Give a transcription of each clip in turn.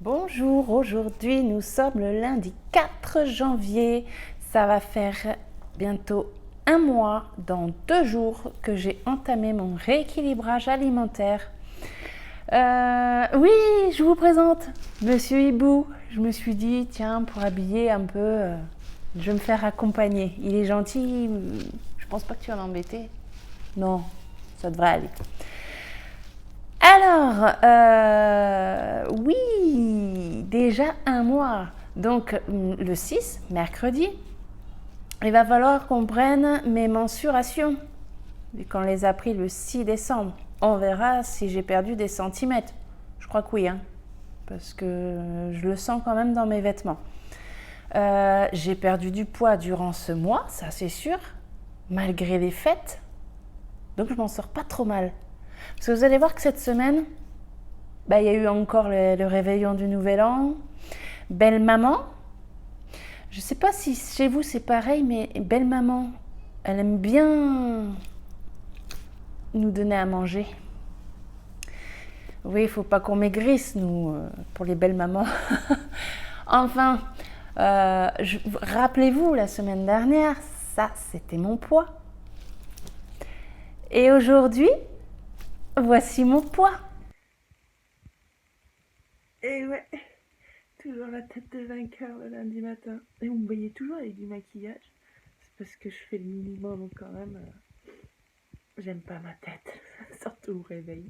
Bonjour, aujourd'hui nous sommes le lundi 4 janvier. Ça va faire bientôt un mois, dans 2 jours, que j'ai entamé mon rééquilibrage alimentaire. Oui, je vous présente Monsieur Hibou. Je me suis dit, tiens, pour habiller un peu, je vais me faire accompagner. Il est gentil, je pense pas que tu vas l'embêter. Non, ça devrait aller. Alors, oui, déjà un mois. Donc, le 6, mercredi, il va falloir qu'on prenne mes mensurations. Vu qu'on les a pris le 6 décembre. On verra si j'ai perdu des centimètres. Je crois que oui, hein, parce que je le sens quand même dans mes vêtements. J'ai perdu du poids durant ce mois, ça c'est sûr, malgré les fêtes. Donc, je m'en sors pas trop mal. Parce que vous allez voir que cette semaine, il y a eu encore le réveillon du Nouvel An. Belle maman. Je ne sais pas si chez vous c'est pareil, mais belle maman, elle aime bien nous donner à manger. Oui, il ne faut pas qu'on maigrisse, nous, pour les belles mamans. Enfin, rappelez-vous, la semaine dernière, ça, c'était mon poids. Et aujourd'hui, voici mon poids. Et ouais, toujours la tête de vainqueur le lundi matin. Et vous me voyez toujours avec du maquillage. C'est parce que je fais le minimum quand même. J'aime pas ma tête, surtout au réveil.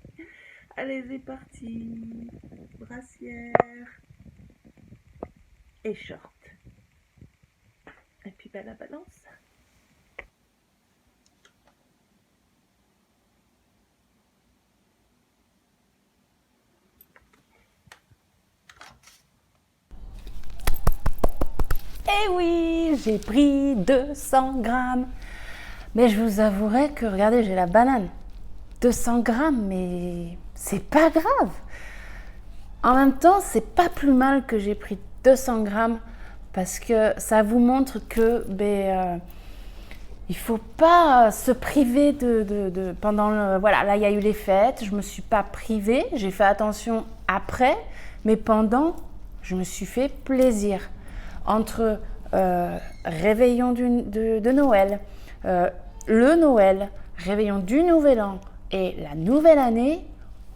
Allez, c'est parti. Brassière et short. Et puis la balance. Eh oui, j'ai pris 200 grammes. Mais je vous avouerai que, regardez, j'ai la banane. 200 grammes, mais c'est pas grave. En même temps, c'est pas plus mal que j'ai pris 200 grammes parce que ça vous montre que il faut pas se priver pendant voilà, là il y a eu les fêtes, je me suis pas privée, j'ai fait attention après, mais pendant, je me suis fait plaisir. Entre réveillon de Noël, le Noël, réveillon du Nouvel An et la nouvelle année,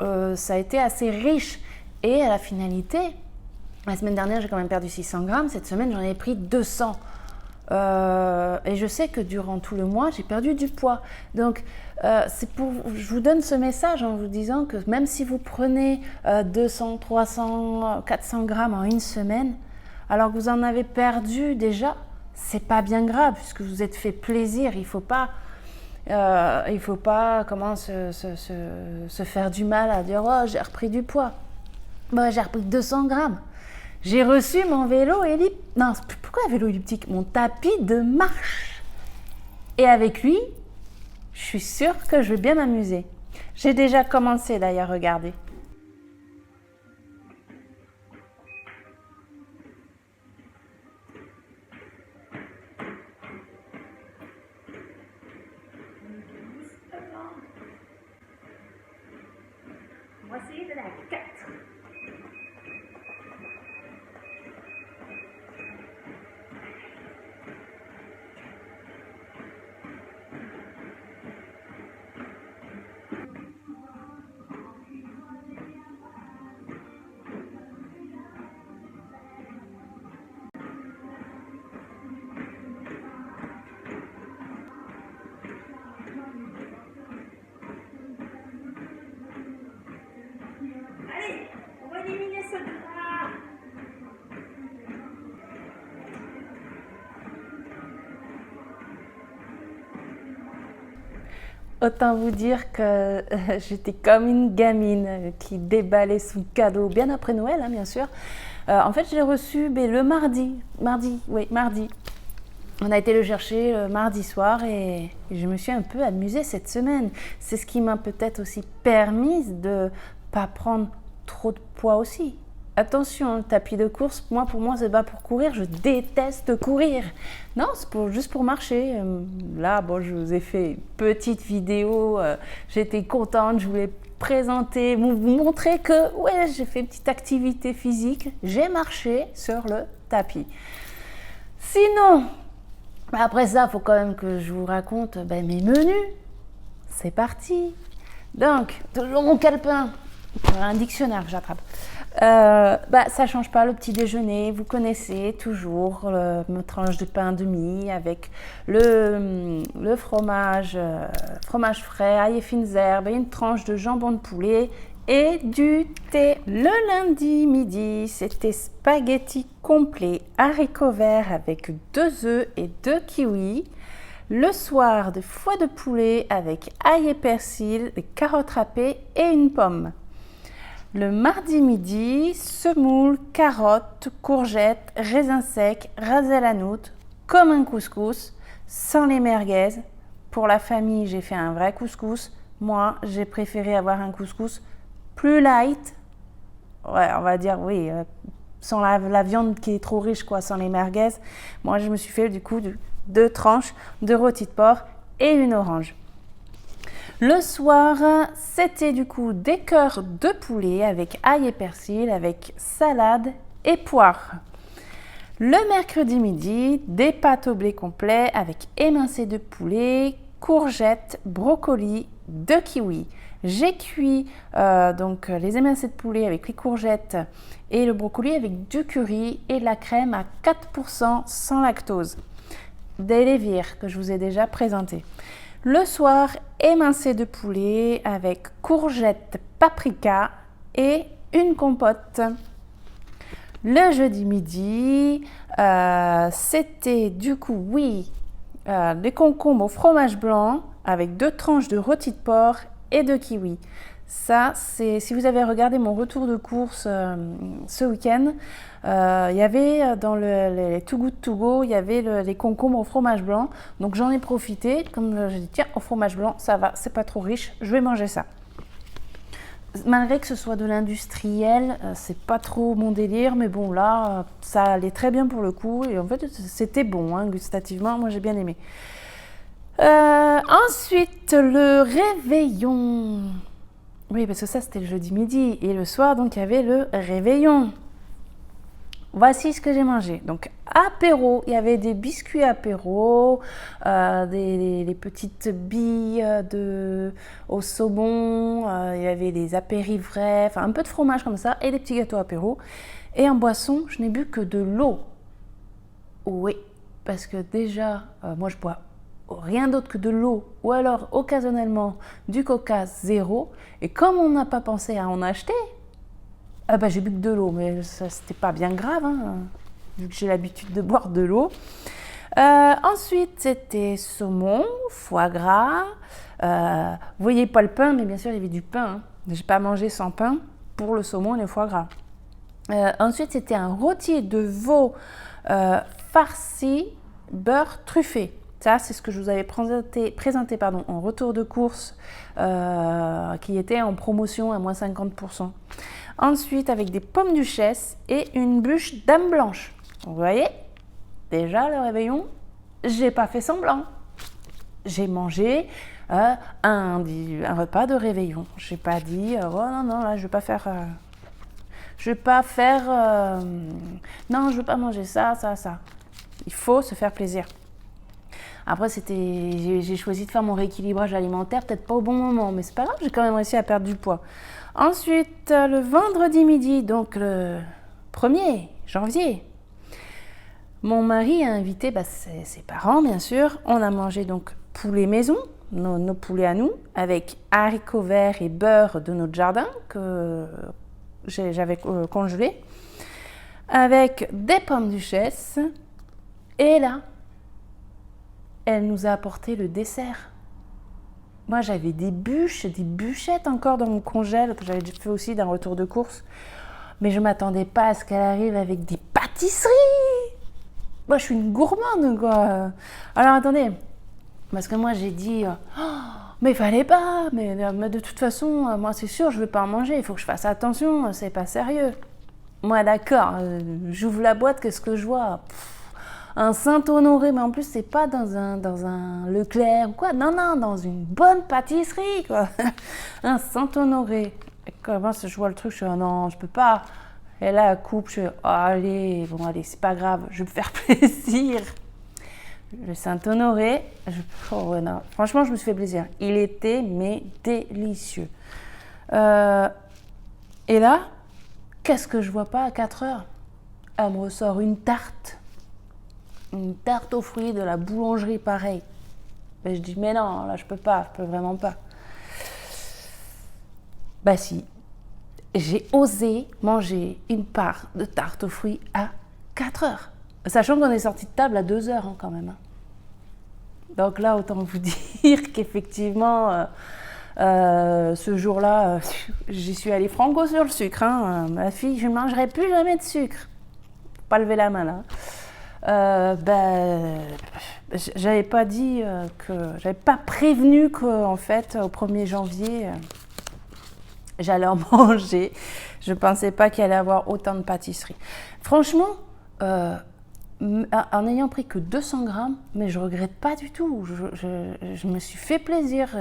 ça a été assez riche. Et à la finalité, la semaine dernière, j'ai quand même perdu 600 grammes. Cette semaine, j'en ai pris 200. Et je sais que durant tout le mois, j'ai perdu du poids. Donc, je vous donne ce message en vous disant que même si vous prenez 200, 300, 400 grammes en une semaine, alors que vous en avez perdu déjà, c'est pas bien grave puisque vous vous êtes fait plaisir. Il faut pas comment se faire du mal à dire oh j'ai repris du poids. J'ai repris 200 grammes. J'ai reçu mon vélo elliptique. Non, pourquoi vélo elliptique? Mon tapis de marche. Et avec lui, je suis sûre que je vais bien m'amuser. J'ai déjà commencé d'ailleurs, regardez. Voici de la 4. Allez, on va éliminer ce gras. Autant vous dire que j'étais comme une gamine qui déballait son cadeau bien après Noël, hein, bien sûr. En fait, je l'ai reçu le mardi. Mardi. On a été le chercher le mardi soir et je me suis un peu amusée cette semaine. C'est ce qui m'a peut-être aussi permis de ne pas prendre trop de poids aussi. Attention, le tapis de course, pour moi, c'est pas pour courir. Je déteste courir. Non, c'est juste pour marcher. Là, je vous ai fait une petite vidéo. J'étais contente. Je voulais présenter, vous montrer que ouais, j'ai fait une petite activité physique, j'ai marché sur le tapis. Sinon, après ça, il faut quand même que je vous raconte mes menus. C'est parti. Donc, toujours mon calepin, un dictionnaire que j'attrape. Ça change pas le petit déjeuner, vous connaissez toujours ma tranche de pain de mie avec le fromage, fromage frais, ail et fines herbes, et une tranche de jambon de poulet et du thé. Le lundi midi, c'était spaghetti complet, haricots verts avec 2 œufs et 2 kiwis. Le soir, des foies de poulet avec ail et persil, des carottes râpées et une pomme. Le mardi midi, semoule, carottes, courgettes, raisins secs, rasés à la noutre, comme un couscous, sans les merguez. Pour la famille, j'ai fait un vrai couscous. Moi, j'ai préféré avoir un couscous plus light. Ouais, on va dire oui, sans la viande qui est trop riche, quoi, sans les merguez. Moi, je me suis fait du coup 2 tranches de rôti de porc et une orange. Le soir, c'était du coup des cœurs de poulet avec ail et persil, avec salade et poire. Le mercredi midi, des pâtes au blé complet avec émincé de poulet, courgettes, brocolis, 2 kiwis. J'ai cuit donc les émincés de poulet avec les courgettes et le brocoli avec du curry et de la crème à 4% sans lactose. Des lévires que je vous ai déjà présentés. Le soir, émincé de poulet avec courgettes, paprika et une compote. Le jeudi midi, c'était du coup, des concombres au fromage blanc avec 2 tranches de rôti de porc et 2 kiwis. Ça, c'est si vous avez regardé mon retour de course ce week-end, il y avait dans les Too Good To Go, il y avait les concombres au fromage blanc. Donc j'en ai profité, comme j'ai dit, tiens, au fromage blanc, ça va, c'est pas trop riche, je vais manger ça. Malgré que ce soit de l'industriel, c'est pas trop mon délire, mais bon là, ça allait très bien pour le coup. Et en fait, c'était bon, gustativement, moi j'ai bien aimé. Ensuite, le réveillon. Oui, parce que ça, c'était le jeudi midi. Et le soir, donc, il y avait le réveillon. Voici ce que j'ai mangé. Donc, apéro, il y avait des biscuits apéro, des petites billes au saumon, il y avait des apérivrais, enfin un peu de fromage comme ça, et des petits gâteaux apéro. Et en boisson, je n'ai bu que de l'eau. Oui, parce que déjà, moi, je bois rien d'autre que de l'eau, ou alors occasionnellement du coca zéro. Et comme on n'a pas pensé à en acheter, j'ai bu que de l'eau, mais ça c'était pas bien grave, vu que j'ai l'habitude de boire de l'eau. Ensuite, c'était saumon, foie gras. Vous voyez pas le pain, mais bien sûr il y avait du pain. J'ai pas mangé sans pain pour le saumon et le foie gras. Ensuite, c'était un rôti de veau farci beurre truffé. Ça, c'est ce que je vous avais présenté en retour de course, qui était en promotion à moins 50%. Ensuite, avec des pommes duchesse et une bûche dame blanche. Vous voyez, déjà le réveillon, j'ai pas fait semblant. J'ai mangé un repas de réveillon. J'ai pas dit oh non là je vais pas faire. Non, je veux pas manger ça. Il faut se faire plaisir. Après, j'ai choisi de faire mon rééquilibrage alimentaire, peut-être pas au bon moment, mais c'est pas grave, j'ai quand même réussi à perdre du poids. Ensuite, le vendredi midi, donc le 1er janvier, mon mari a invité ses parents, bien sûr. On a mangé donc poulet maison, nos poulets à nous, avec haricots verts et beurre de notre jardin que j'avais congelé, avec des pommes duchesse. Et là, elle nous a apporté le dessert. Moi, j'avais des bûchettes encore dans mon congèle, que j'avais fait aussi d'un retour de course. Mais je ne m'attendais pas à ce qu'elle arrive avec des pâtisseries. Moi, je suis une gourmande, quoi. Alors, attendez. Parce que moi, j'ai dit, mais il fallait pas. Mais de toute façon, moi, c'est sûr, je ne vais pas en manger. Il faut que je fasse attention, c'est pas sérieux. Moi, d'accord, j'ouvre la boîte, qu'est-ce que je vois ? un Saint-Honoré, mais en plus, c'est pas dans un Leclerc ou quoi. Non, non, dans une bonne pâtisserie, quoi. Un Saint-Honoré. Et comment je vois le truc, je suis, oh non, je peux pas. Et là, elle coupe, je suis, oh, allez, bon, allez, c'est pas grave, je vais me faire plaisir. Le Saint-Honoré, oh, ouais, non. Franchement, je me suis fait plaisir. Il était, mais délicieux. Et là, qu'est-ce que je vois pas à 4 heures? Elle me ressort une tarte aux fruits de la boulangerie, pareil. Ben, je dis, mais non, là, je peux vraiment pas. Bah si, j'ai osé manger une part de tarte aux fruits à 4 heures. Sachant qu'on est sorti de table à 2 heures, hein, quand même. Donc là, autant vous dire qu'effectivement, ce jour-là, j'y suis allée franco sur le sucre. Hein. Ma fille, je ne mangerai plus jamais de sucre. Faut pas lever la main là. J'avais pas dit j'avais pas prévenu qu'en fait, au 1er janvier, j'allais en manger. Je pensais pas qu'il allait y avoir autant de pâtisseries. Franchement, en n'ayant pris que 200 grammes, mais je regrette pas du tout. Je me suis fait plaisir.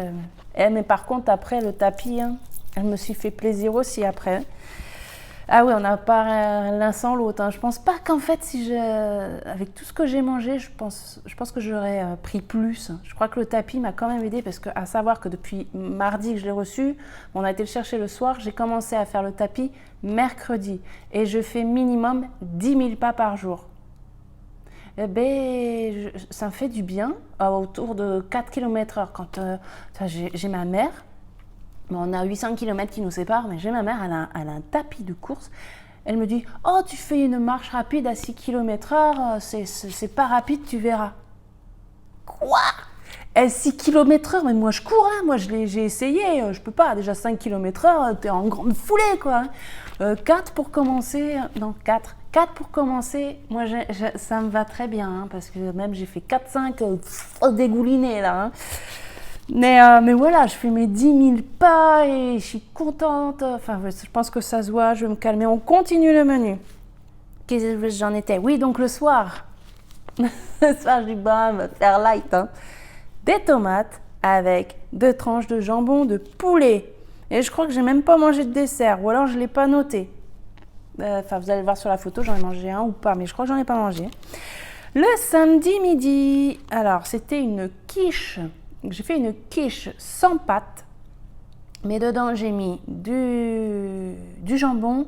Mais par contre, après le tapis, hein, je me suis fait plaisir aussi après. Ah oui, on n'a pas l'un sans l'autre. Hein. Je pense pas qu'en fait, avec tout ce que j'ai mangé, je pense que j'aurais pris plus. Je crois que le tapis m'a quand même aidé parce que, à savoir que depuis mardi que je l'ai reçu, on a été le chercher le soir, j'ai commencé à faire le tapis mercredi et je fais minimum 10 000 pas par jour. Eh ben, ça me fait du bien, autour de 4 km/h. Quand j'ai ma mère, bon, on a 800 km qui nous séparent, mais j'ai ma mère, elle a un tapis de course. Elle me dit, oh, tu fais une marche rapide à 6 km/h, c'est pas rapide, tu verras. Quoi? 6 km/h, mais moi je cours, hein. Moi j'ai essayé, je peux pas, déjà 5 km/h, t'es en grande foulée, quoi. 4 pour commencer, non, 4 pour commencer, moi ça me va très bien, hein, parce que même j'ai fait 4-5 dégoulinés là. Hein. Mais voilà, je fais mes 10 000 pas et je suis contente. Enfin, je pense que ça se voit, je vais me calmer. On continue le menu. Qu'est-ce que j'en étais? Oui, donc le soir. Le soir, je dis, bah, on va faire light. Hein. Des tomates avec 2 tranches de jambon de poulet. Et je crois que j'ai même pas mangé de dessert, ou alors je l'ai pas noté. Enfin, vous allez voir sur la photo, j'en ai mangé un ou pas, mais je crois que j'en ai pas mangé. Le samedi midi, alors c'était une quiche. J'ai fait une quiche sans pâte, mais dedans j'ai mis du jambon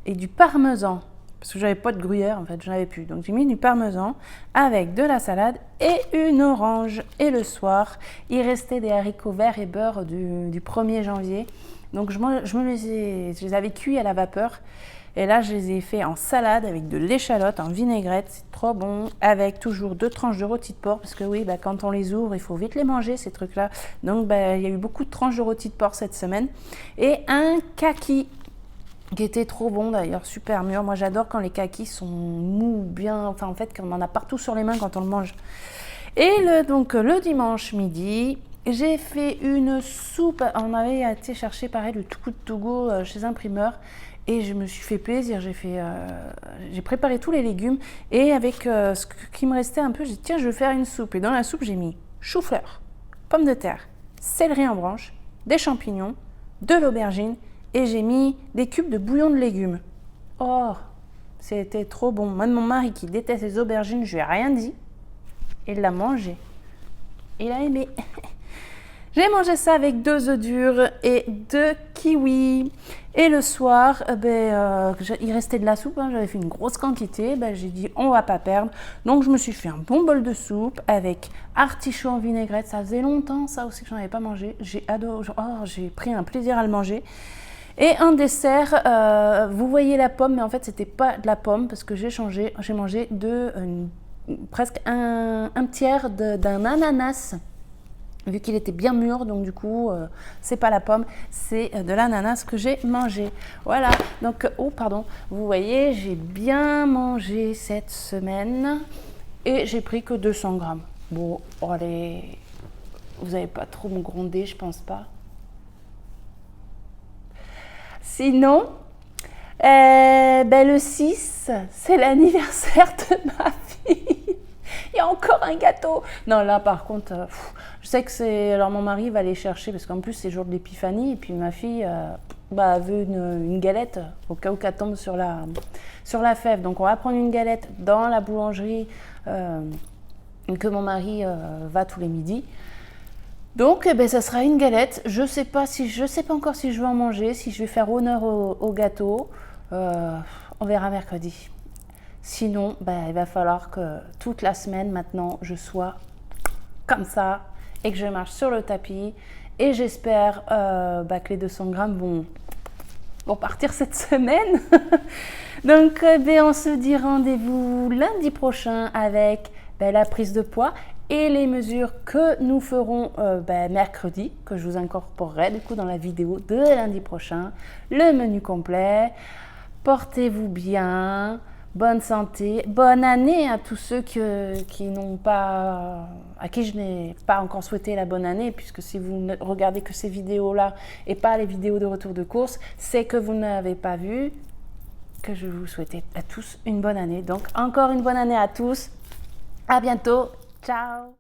et du parmesan. Parce que j'avais pas de gruyère, en fait, j'en avais plus. Donc j'ai mis du parmesan avec de la salade et une orange. Et le soir, il restait des haricots verts et beurre du 1er janvier. Donc je les avais cuits à la vapeur. Et là, je les ai fait en salade avec de l'échalote, en vinaigrette. C'est trop bon. Avec toujours 2 tranches de rôti de porc. Parce que oui, quand on les ouvre, il faut vite les manger, ces trucs-là. Donc, il y a eu beaucoup de tranches de rôti de porc cette semaine. Et un kaki qui était trop bon d'ailleurs, super mûr. Moi, j'adore quand les kakis sont mous, bien. Enfin, en fait, on en a partout sur les mains quand on le mange. Et le dimanche midi, j'ai fait une soupe. On avait été chercher, pareil, le Too Good To Go chez un primeur. Et je me suis fait plaisir, j'ai préparé tous les légumes et avec ce qui me restait un peu, j'ai dit tiens, je vais faire une soupe. Et dans la soupe, j'ai mis chou-fleur, pommes de terre, céleri en branche, des champignons, de l'aubergine et j'ai mis des cubes de bouillon de légumes. Oh, c'était trop bon. Même mon mari qui déteste les aubergines, je lui ai rien dit. Il l'a mangé. Il a aimé. J'ai mangé ça avec 2 œufs durs et 2 kiwis. Et le soir, il restait de la soupe, hein, j'avais fait une grosse quantité. J'ai dit, on va pas perdre. Donc, je me suis fait un bon bol de soupe avec artichaut en vinaigrette. Ça faisait longtemps, ça aussi, que j'en avais pas mangé. J'ai adoré. J'ai pris un plaisir à le manger. Et un dessert, vous voyez la pomme, mais en fait, c'était pas de la pomme parce que j'ai mangé presque un tiers d'un ananas. Vu qu'il était bien mûr, donc du coup, c'est pas la pomme, c'est de l'ananas que j'ai mangé. Voilà, donc, vous voyez, j'ai bien mangé cette semaine et j'ai pris que 200 grammes. Bon, allez, vous n'allez pas trop me gronder, je pense pas. Sinon, le 6, c'est l'anniversaire de ma fille. encore un gâteau. Non, là, par contre, je sais que c'est... Alors, mon mari va aller chercher, parce qu'en plus, c'est jour de l'épiphanie, et puis ma fille veut une galette, au cas où qu'elle tombe sur la fève. Donc, on va prendre une galette dans la boulangerie que mon mari va tous les midis. Donc, ça sera une galette. Je sais pas encore si je vais en manger, si je vais faire honneur au gâteau. On verra mercredi. Sinon, il va falloir que toute la semaine maintenant, je sois comme ça et que je marche sur le tapis. Et j'espère que les 200 grammes vont partir cette semaine. Donc, on se dit rendez-vous lundi prochain avec la prise de poids et les mesures que nous ferons mercredi, que je vous incorporerai du coup dans la vidéo de lundi prochain. Le menu complet. Portez-vous bien, bonne santé, bonne année à tous ceux à qui je n'ai pas encore souhaité la bonne année, puisque si vous ne regardez que ces vidéos-là et pas les vidéos de retour de course, c'est que vous n'avez pas vu que je vous souhaitais à tous une bonne année. Donc encore une bonne année à tous, à bientôt, ciao.